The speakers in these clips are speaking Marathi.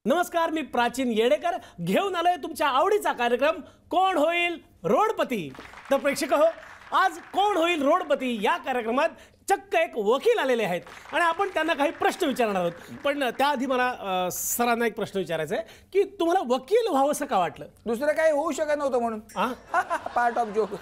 नमस्कार, मी प्राचीन येडेकर घेऊन आलोय तुमच्या आवडीचा कार्यक्रम कोण होईल रोडपती। तर प्रेक्षक हो, आज कोण होईल रोडपती या कार्यक्रमात चक्क एक वकील आलेले आहेत आणि आपण त्यांना काही प्रश्न विचारणार आहोत। पण त्याआधी मला सरांना एक प्रश्न विचारायचा आहे की तुम्हाला वकील व्हावंसं का वाटलं? दुसरं काही होऊ शकत नव्हतं म्हणून। Part of joke.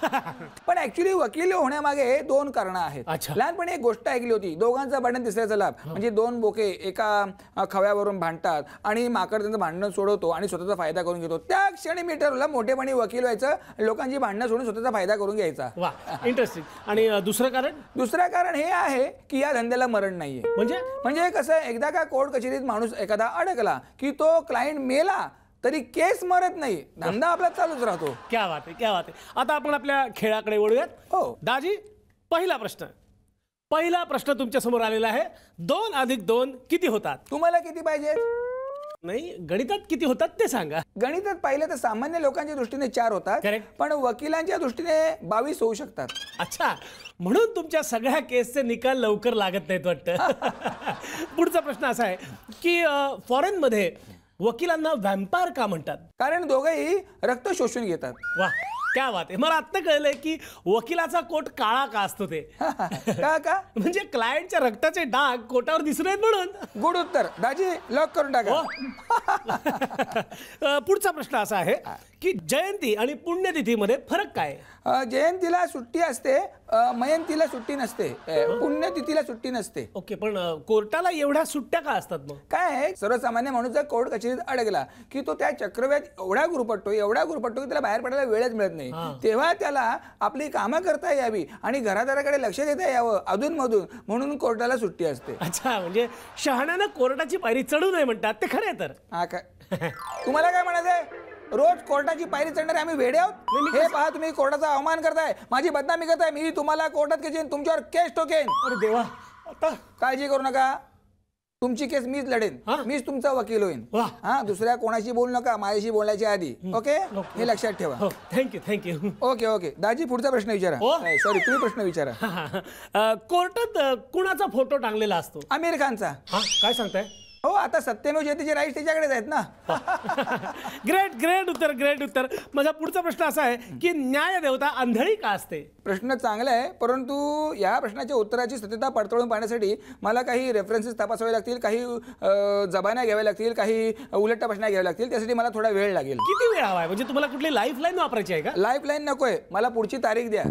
पण ऍक्च्युली वकील होण्यामागे दोन कारणं आहेत। लहानपणी एक गोष्ट ऐकली होती, दोघांचा भांडण तिसऱ्याचा लाभ। म्हणजे दोन बोके एका खव्यावरून भांडतात आणि माकड त्यांचं भांडण सोडवतो आणि स्वतःचा फायदा करून घेतो। त्या क्षणी मी ठरवलं मोठेपणी वकील व्हायचं, लोकांची भांडणं सोडून स्वतःचा फायदा करून घ्यायचा। वाह, इंटरेस्टिंग। आणि दुसरं कारण? दुसरं कारण हे आहे की या धंद्याला मरण नाहीये। म्हणजे कसं, एकदा का कोर्ट कचेरीत माणूस एखादा अडकला की तो क्लायंट मेला तरी केस मरत नाही, धंदा आपला चालूच राहतो। क्या बात आहे, क्या बात आहे। आता आपण आपल्या खेळाकडे वळूयात। हो दाजी, पहिला प्रश्न तुमच्या समोर आलेला आहे। 2 अधिक 2 किती होतात? तुम्हाला किती पाहिजे? नाही, गणितात किती होतात ते सांगा। गणितात पाहिलं तर सामान्य लोकांच्या दृष्टीने 4 होतात, पण वकिलांच्या दृष्टीने 22 होऊ शकतात। अच्छा, म्हणून तुमच्या सगळ्या केसचे निकाल लवकर लागत नाहीत वाटतं। पुढचा प्रश्न असा आहे की फॉरेन मध्ये वकिलांना व्हॅम्पायर का म्हणतात? कारण दोघेही रक्त शोषून घेतात। वाह, क्या बात आहे। मला आता कळलंय की वकिलाचा कोट काळा का असतो ते। का म्हणजे क्लायंटच्या रक्ताचे डाग कोटावर दिसू नयेत म्हणून। गुड उत्तर दाजी, लॉक करून टाका। पुढचा प्रश्न असा आहे की जयंती आणि पुण्यतिथीमध्ये फरक काय? जयंतीला सुट्टी असते, मयंतीला सुट्टी नसते, पुण्यतिथीला सुट्टी नसते। ओके, पण कोर्टाला एवढ्या सुट्ट्या का असतात मग? काय आहे, सर्वसामान्य माणूस जर कोर्ट कचेरीत अडकला की तो त्या चक्रव्यात एवढा गुरपटतो की त्याला बाहेर पडायला वेळच मिळत नाही। तेव्हा त्याला आपली कामं करता यावी आणि घरादाराकडे लक्ष देता यावं अधूनमधून, म्हणून कोर्टाला सुट्टी असते। अच्छा, म्हणजे शहाण्यानं कोर्टाची पायरी चढू नये म्हणतात ते खरे तर? तुम्हाला काय म्हणायचंय? रोज कोर्टाची पायरी चढणारे आम्ही वेडे आहोत? हे पहा, तुम्ही कोर्टाचा अवमान करताय, माझी बदनामी करताय। मी तुम्हाला कोर्टात खेचीन, तुमच्यावर केस ठोकेन। अरे देवा, आता काळजी करू नका, तुमची केस मीच लढेन, मीच तुमचा वकील होईन। दुसऱ्या कोणाशी बोलू नका माझ्याशी बोलायच्या आधी, ओके? हे लक्षात ठेवा। थँक्यू। ओके, दाजी पुढचा प्रश्न विचारा। सॉरी, तुम्ही प्रश्न विचारा। कोर्टात कुणाचा फोटो टांगलेला असतो? आमिर खानचा। काय सांगताय? हो, आता सत्यमेव जयतेचे राईट्स त्याच्याकडेच आहेत ना। ग्रेट उत्तर। माझा पुढचा प्रश्न असा आहे की न्याय देवता आंधळी का असते? प्रश्न चांगला आहे, परंतु या प्रश्नाच्या उत्तराची सत्यता पडताळून पाहण्यासाठी मला काही रेफरन्सेस तपासावे लागतील, काही जबान्या घ्याव्या लागतील, काही उलट तपासण्या घ्याव्या लागतील। त्यासाठी मला थोडा वेळ लागेल। किती वेळ हवा आहे? म्हणजे तुम्हाला कुठली लाईफ लाईन वापरायची आहे का? लाईफ लाईन नकोय, मला पुढची तारीख द्या।